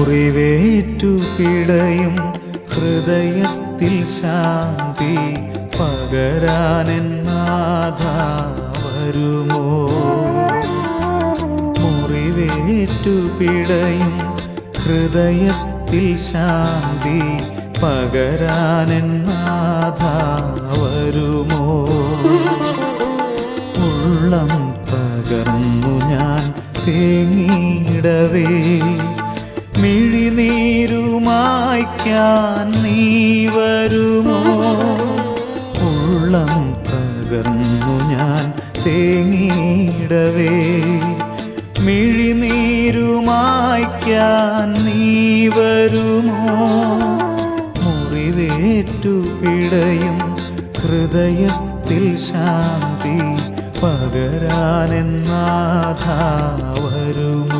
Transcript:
മുറിവേറ്റു പിടയും ഹൃദയത്തിൽ ശാന്തി പകരാനെൻ നാഥാ വരുമോ? മുറിവേറ്റു പിടയും ഹൃദയത്തിൽ ശാന്തി പകരാനെൻ നാഥാ വരുമോ? ഉള്ളം തകർന്നു ഞാൻ തേങ്ങിയിടവേ മിഴിനീരുമായ്ക്കാൻ നീ വരുമോ? ഉള്ളം തകർന്നു ഞാൻ തേങ്ങിയിടവേ മിഴിനീരുമായ്ക്കാൻ നീ വരുമോ? മുറിവേറ്റു പിടയും ഹൃദയത്തിൽ ശാന്തി പകരാനെൻ നാഥാ വരുമോ?